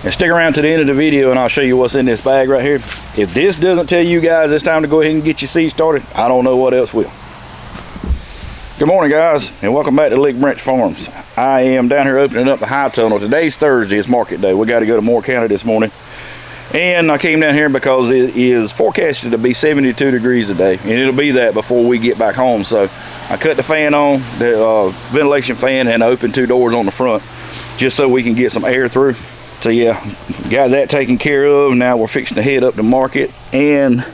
And stick around to the end of the video and I'll show you what's in this bag right here. If this doesn't tell you guys it's time to go ahead and get your seed started, I don't know what else will. Good morning, guys, and welcome back to Lick Branch Farms. I am down here opening up the high tunnel. Today's Thursday, it's market day. We got to go to Moore County this morning. And I came down here because it is forecasted to be 72 degrees today, and it'll be that before we get back home. So I cut the fan on, the ventilation fan, and opened 2 doors on the front just so we can get some air through. So yeah, got that taken care of. Now we're fixing to head up to market, and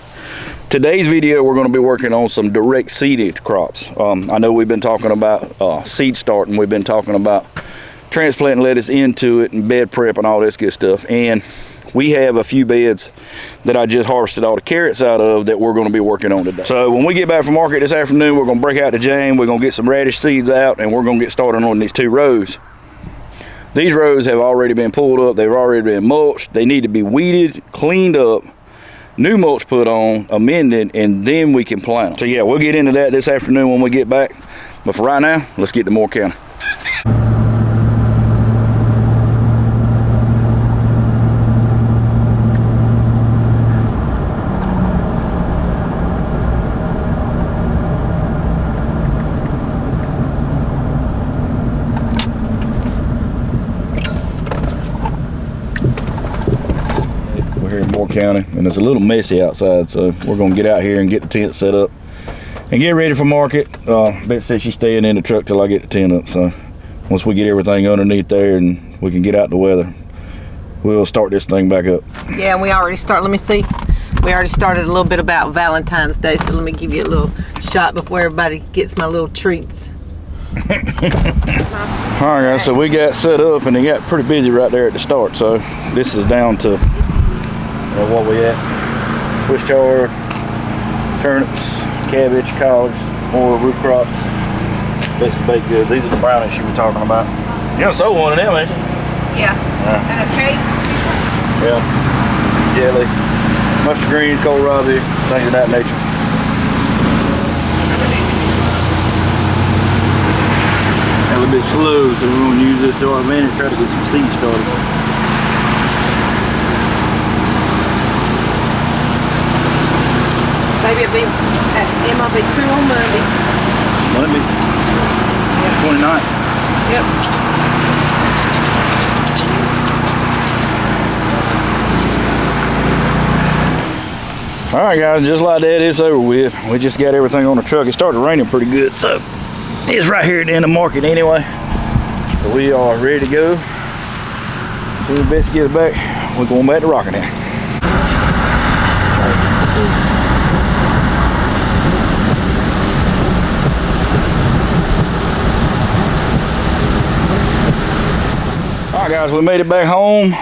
today's video we're going to be working on some direct seeded crops. I know we've been talking about seed start, and we've been talking about transplanting lettuce into it and bed prep and all this good stuff. And we have a few beds that I just harvested all the carrots out of that we're going to be working on today. So when we get back from market this afternoon, we're going to break out the jam, we're going to get some radish seeds out, and we're going to get started on these 2 rows. These rows have already been pulled up, they've already been mulched, they need to be weeded, cleaned up, new mulch put on, amended, and then we can plant them. So yeah, we'll get into that this afternoon when we get back. But for right now, let's get to Moore County. County, and it's a little messy outside, so we're gonna get out here and get the tent set up and get ready for market. Beth said she's staying in the truck till I get the tent up, so once we get everything underneath there and we can get out the weather, we'll start this thing back up. Yeah, and we already started a little bit about Valentine's Day, so let me give you a little shot before everybody gets my little treats. All right, guys, so we got set up and it got pretty busy right there at the start, so this is down to what we at: Swiss chard, turnips, cabbage, collards, more root crops, basic baked goods. These are the brownies she was talking about. You done sold one of them, ain't you? Yeah. And a cake. Yeah. Jelly, mustard greens, kohlrabi, things of that nature. A little bit slow, so we're going to use this to our advantage, try to get some seeds started. Maybe it might be 2 on Monday. Monday? Yeah. 29th? Yep. All right, guys, just like that, it's over with. We just got everything on the truck. It started raining pretty good, so it's right here at the end of market anyway. So we are ready to go. As soon as Bessie gets back, we're going back to rocking it. Alright, guys, we made it back home,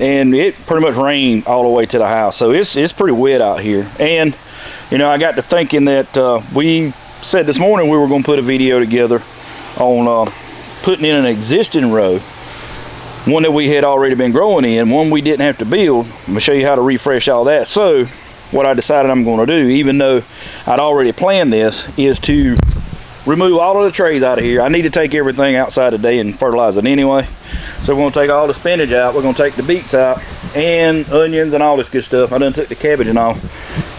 and it pretty much rained all the way to the house, so it's pretty wet out here. And you know, I got to thinking that we said this morning we were going to put a video together on putting in an existing row, one that we had already been growing in, one we didn't have to build. I'm going to show you how to refresh all that. So what I decided I'm going to do, even though I'd already planned this, is to remove all of the trays out of here. I need to take everything outside today and fertilize it anyway. So we're going to take all the spinach out, we're going to take the beets out, and onions and all this good stuff. I done took the cabbage and all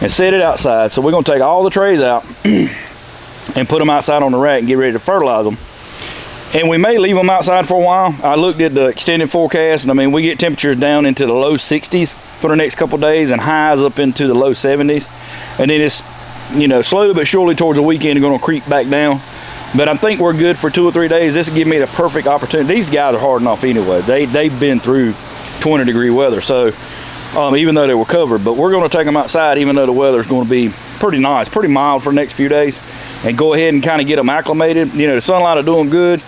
and set it outside. So we're going to take all the trays out and put them outside on the rack and get ready to fertilize them. And we may leave them outside for a while. I looked at the extended forecast, and I mean, we get temperatures down into the low 60s for the next couple days and highs up into the low 70s. And then it's, you know, slowly but surely towards the weekend are going to creep back down. But I think we're good for 2 or 3 days. This will give me the perfect opportunity. These guys are hardened off anyway. They've been through 20-degree weather, so even though they were covered. But we're going to take them outside, even though the weather's going to be pretty nice, pretty mild for the next few days, and go ahead and kind of get them acclimated. You know, the sunlight are doing good.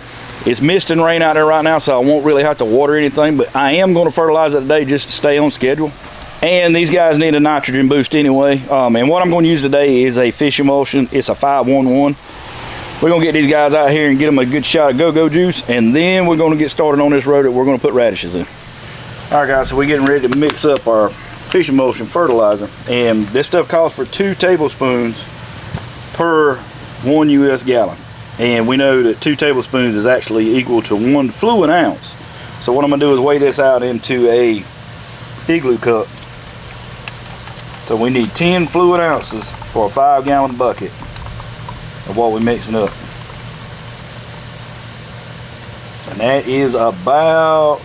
It's mist and rain out there right now, so I won't really have to water anything. But I am going to fertilize it today just to stay on schedule. And these guys need a nitrogen boost anyway. And what I'm going to use today is a fish emulsion. It's a 511. We're going to get these guys out here and get them a good shot of go-go juice, and then we're going to get started on this row that we're going to put radishes in. All right, guys, so we're getting ready to mix up our fish emulsion fertilizer, and this stuff calls for 2 tablespoons per 1 U.S. gallon. And we know that 2 tablespoons is actually equal to 1 fluid ounce. So what I'm gonna do is weigh this out into a igloo cup. So we need 10 fluid ounces for a 5-gallon bucket of what we're mixing up. And that is about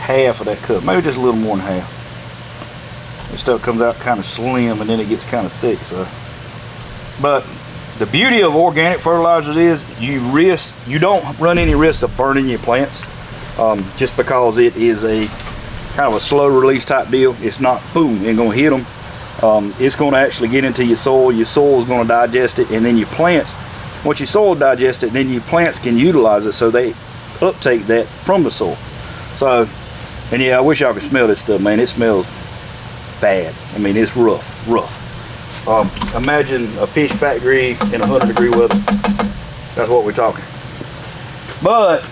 half of that cup, maybe just a little more than half. This stuff comes out kind of slim and then it gets kind of thick. So, but the beauty of organic fertilizers is you don't run any risk of burning your plants, just because it is a kind of a slow release type deal. It's not boom, ain't gonna hit them. It's gonna actually get into your soil. Your soil is gonna digest it, and then your plants, once your soil digests it, then your plants can utilize it, so they uptake that from the soil. So, and yeah, I wish y'all could smell this stuff, man. It smells bad. I mean, it's rough. Imagine a fish factory in 100-degree weather. That's what we're talking. But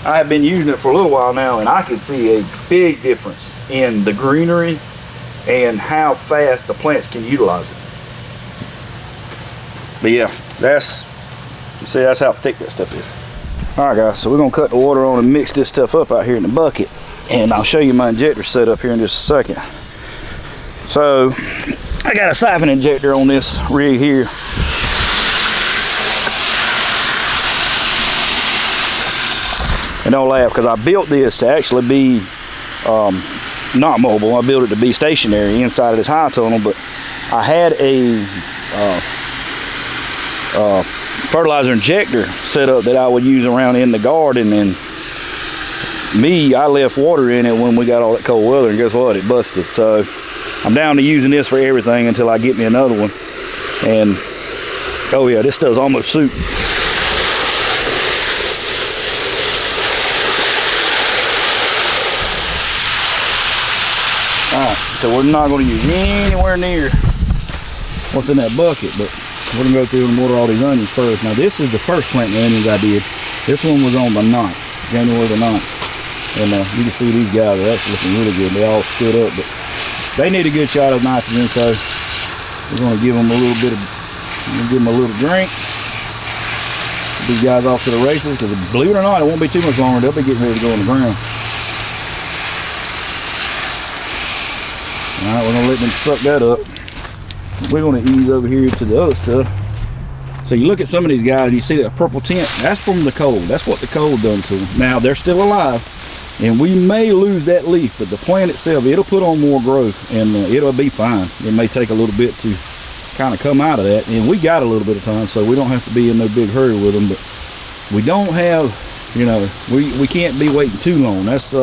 I have been using it for a little while now, and I can see a big difference in the greenery and how fast the plants can utilize it. But yeah, you see, that's how thick that stuff is. All right, guys, so we're gonna cut the water on and mix this stuff up out here in the bucket, and I'll show you my injector setup here in just a second. So I got a siphon injector on this rig here. And don't laugh, because I built this to actually be not mobile. I built it to be stationary inside of this high tunnel, but I had a fertilizer injector set up that I would use around in the garden, and I left water in it when we got all that cold weather, and guess what? It busted. So I'm down to using this for everything until I get me another one. And oh yeah, this stuff's almost soup. Alright, so we're not going to use anywhere near what's in that bucket, but we're going to go through and water all these onions first. Now this is the first planting of onions I did. This one was on the 9th, January the 9th. And you can see these guys are actually looking really good. They all stood up, but they need a good shot of nitrogen, so we're going to give them a little bit of, give them a little drink. Get these guys off to the races, because believe it or not, it won't be too much longer. They'll be getting ready to go in the ground. All right, we're gonna let them suck that up. We're gonna ease over here to the other stuff. So you look at some of these guys, you see that purple tint, that's from the cold. That's what the cold done to them. Now they're still alive, and we may lose that leaf, but the plant itself, it'll put on more growth, and it'll be fine. It may take a little bit to kind of come out of that, and we got a little bit of time, so we don't have to be in no big hurry with them. But we don't have, you know, we can't be waiting too long. That's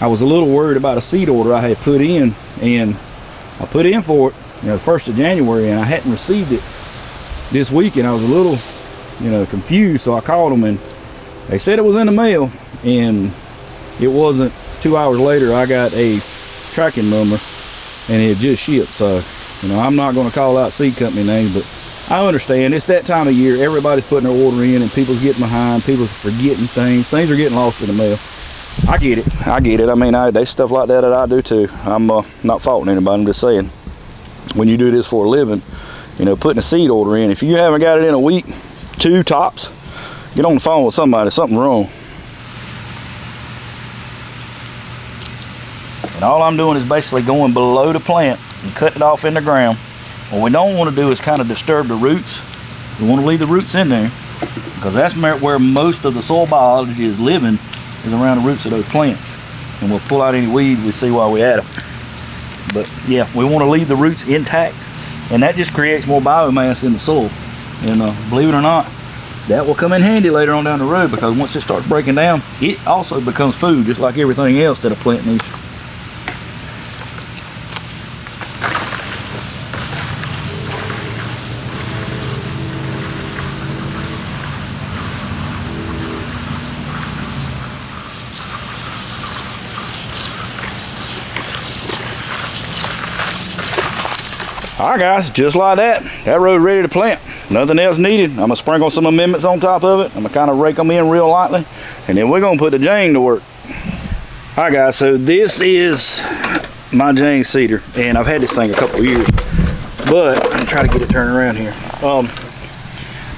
I was a little worried about a seed order I had put in, and I put in for it, you know, the 1st of January, and I hadn't received it this week, and I was a little, you know, confused. So I called them, and they said it was in the mail, and it wasn't. 2 hours later, I got a tracking number, and it just shipped. So, you know, I'm not going to call out seed company names, but I understand it's that time of year. Everybody's putting their order in, and people's getting behind. People are forgetting things. Things are getting lost in the mail. I get it. I get it. I mean, there's stuff like that I do too. I'm not faulting anybody. I'm just saying, when you do this for a living, you know, putting a seed order in, if you haven't got it in a week, 2 tops, get on the phone with somebody. Something wrong. And all I'm doing is basically going below the plant and cutting it off in the ground. What we don't want to do is kind of disturb the roots. We want to leave the roots in there, because that's where most of the soil biology is living, is around the roots of those plants. And we'll pull out any weeds we see while we're at them. But yeah, we want to leave the roots intact, and that just creates more biomass in the soil. And believe it or not, that will come in handy later on down the road, because once it starts breaking down, it also becomes food, just like everything else that a plant needs. All right, guys, just like that, that road ready to plant. Nothing else needed. I'm gonna sprinkle some amendments on top of it. I'm gonna kind of rake them in real lightly, and then we're gonna put the Jane to work. All right, guys, so this is my Jane cedar, and I've had this thing a couple of years, but I'm trying to get it turned around here.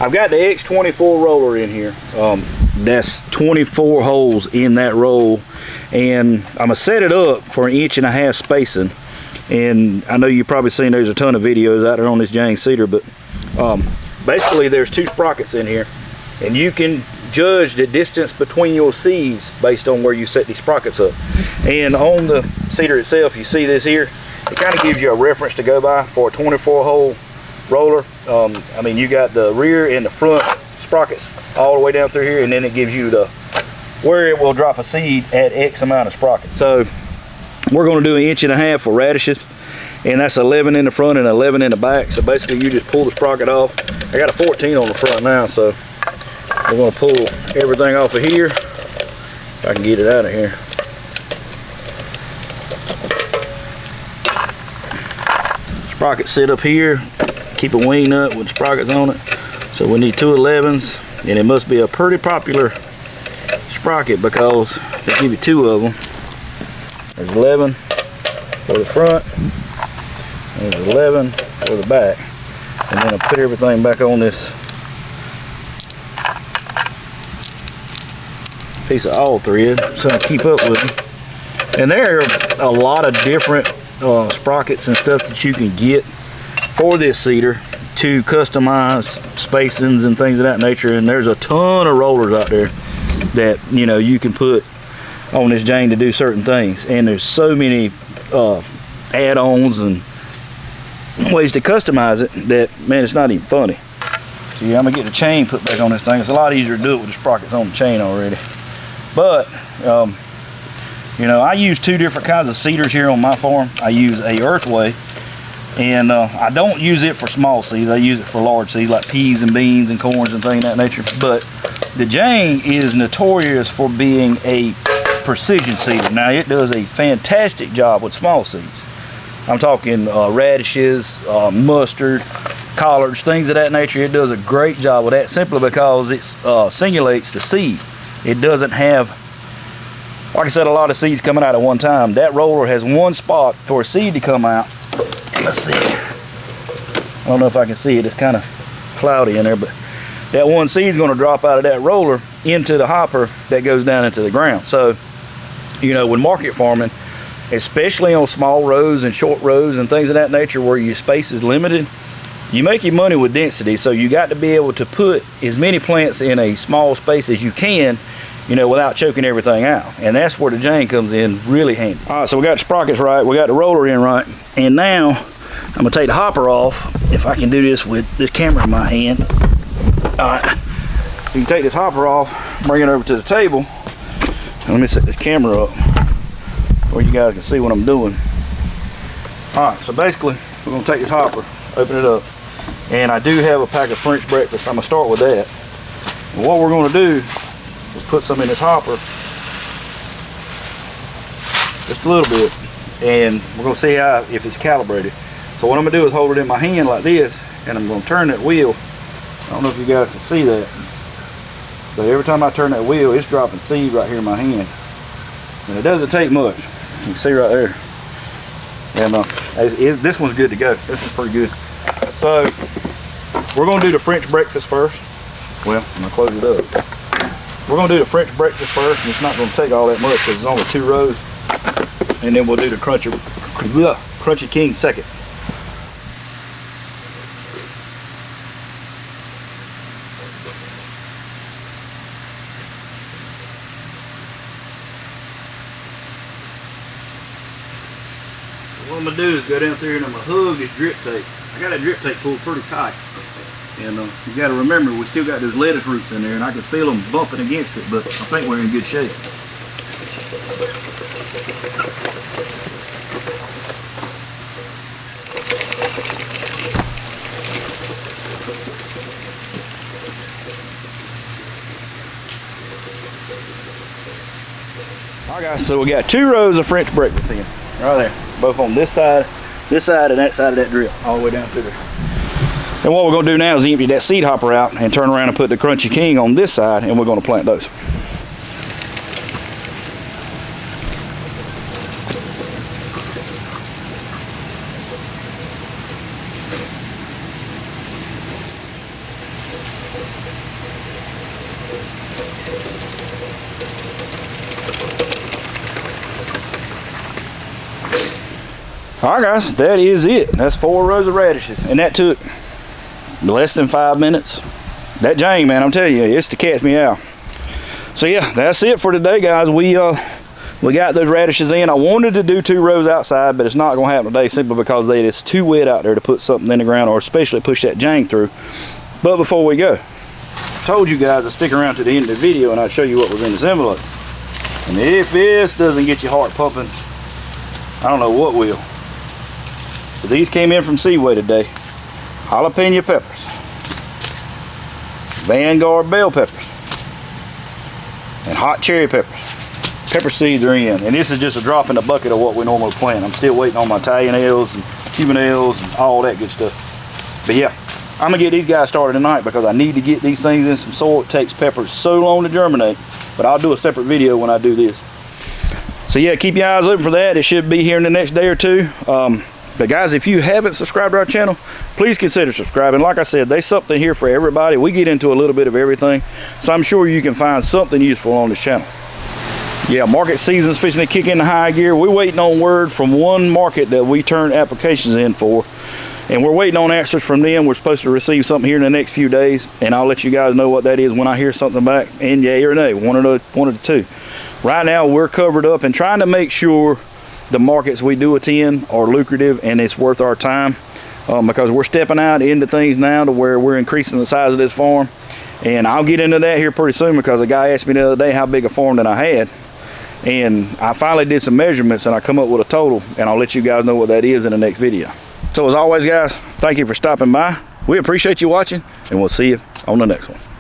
I've got the X24 roller in here. That's 24 holes in that roll, and I'm gonna set it up for 1.5 inch spacing. And I know you've probably seen there's a ton of videos out there on this Jane cedar, but basically there's 2 sprockets in here, and you can judge the distance between your seeds based on where you set these sprockets up. And on the cedar itself, you see this here, it kind of gives you a reference to go by for a 24 hole roller. I mean, you got the rear and the front sprockets all the way down through here, and then it gives you the where it will drop a seed at X amount of sprockets. So we're going to do 1.5 inch for radishes, and that's 11 in the front and 11 in the back. So basically you just pull the sprocket off. I got a 14 on the front now, so we're going to pull everything off of here if I can get it out of here. Sprocket sit up here, keep a wing nut with the sprockets on it. So we need 2 11s, and it must be a pretty popular sprocket because they give you 2 of them. There's 11 for the front, and there's 11 for the back. And then I'll put everything back on this piece of all thread so I keep up with them. And there are a lot of different sprockets and stuff that you can get for this cedar to customize spacings and things of that nature. And there's a ton of rollers out there that, you know, you can put on this Jane to do certain things. And there's so many add-ons and ways to customize it that, man, it's not even funny. So yeah, I'm gonna get the chain put back on this thing. It's a lot easier to do it with the sprockets on the chain already. But you know, I use 2 different kinds of cedars here on my farm. I use a earthway, and I don't use it for small seeds. I use it for large seeds like peas and beans and corns and things of that nature. But the Jane is notorious for being a precision cedar. Now, it does a fantastic job with small seeds. I'm talking radishes, mustard, collards, things of that nature. It does a great job with that simply because it singulates the seed. It doesn't have, like I said, a lot of seeds coming out at one time. That roller has one spot for a seed to come out. Let's see. I don't know if I can see it. It's kind of cloudy in there, but that one seed is going to drop out of that roller into the hopper that goes down into the ground. So, you know, with market farming, especially on small rows and short rows and things of that nature where your space is limited, you make your money with density. So you got to be able to put as many plants in a small space as you can, you know, without choking everything out. And that's where the Jane comes in really handy. All right, so we got the sprockets right, we got the roller in right, and now I'm gonna take the hopper off, if I can do this with this camera in my hand. All right, so you can take this hopper off, bring it over to the table, and let me set this camera up where you guys can see what I'm doing. All right, so basically we're gonna take this hopper, open it up, and I do have a pack of French breakfast. I'm gonna start with that. And what we're gonna do is put some in this hopper, just a little bit, and we're gonna see how, if it's calibrated. So what I'm gonna do is hold it in my hand like this, and I'm gonna turn that wheel. I don't know if you guys can see that, but every time I turn that wheel, it's dropping seed right here in my hand, and it doesn't take much. You can see right there. And this one's good to go. This is pretty good. So we're gonna do the French breakfast first. Well, I'm gonna close it up. We're gonna do the French breakfast first, and it's not gonna take all that much because it's only 2 rows. And then we'll do the Crunchy King second. What I'm gonna do is go down there and I'm gonna hug this drip tape. I got that drip tape pulled pretty tight. And you got to remember, we still got those lettuce roots in there, and I can feel them bumping against it, but I think we're in good shape. All right, guys, so we got 2 rows of French breakfast in, right there, both on this side, and that side of that drip, all the way down through there. And what we're going to do now is empty that seed hopper out and turn around and put the Crunchy King on this side, and we're going to plant those. All right, guys, that is it. That's 4 rows of radishes, and that took less than 5 minutes. That Jane, man, I'm telling you, it's to catch me out. So yeah, that's it for today, guys. We got those radishes in. I wanted to do 2 rows outside, but it's not gonna happen today simply because it's too wet out there to put something in the ground, or especially push that Jane through. But before we go, I told you guys to stick around to the end of the video and I'd show you what was in this envelope. And if this doesn't get your heart pumping, I don't know what will. So these came in from Seaway today. Jalapeno peppers, Vanguard bell peppers, and hot cherry peppers. Pepper seeds are in, and this is just a drop in the bucket of what we normally plant. I'm still waiting on my Italian L's and Cuban L's and all that good stuff. But yeah, I'm gonna get these guys started tonight because I need to get these things in some soil. It takes peppers so long to germinate, but I'll do a separate video when I do this. So yeah, keep your eyes open for that. It should be here in the next day or two. But guys, if you haven't subscribed to our channel, please consider subscribing. Like I said, there's something here for everybody. We get into a little bit of everything, so I'm sure you can find something useful on this channel. Yeah, market season's fixing to kick into high gear. We're waiting on word from one market that we turned applications in for, and we're waiting on answers from them. We're supposed to receive something here in the next few days, and I'll let you guys know what that is when I hear something back, and yay or nay, one of the two. Right now, we're covered up and trying to make sure the markets we do attend are lucrative and it's worth our time, because we're stepping out into things now to where we're increasing the size of this farm. And I'll get into that here pretty soon, because a guy asked me the other day how big a farm that I had, and I finally did some measurements and I come up with a total, and I'll let you guys know what that is in the next video. So as always, guys, thank you for stopping by. We appreciate you watching, and we'll see you on the next one.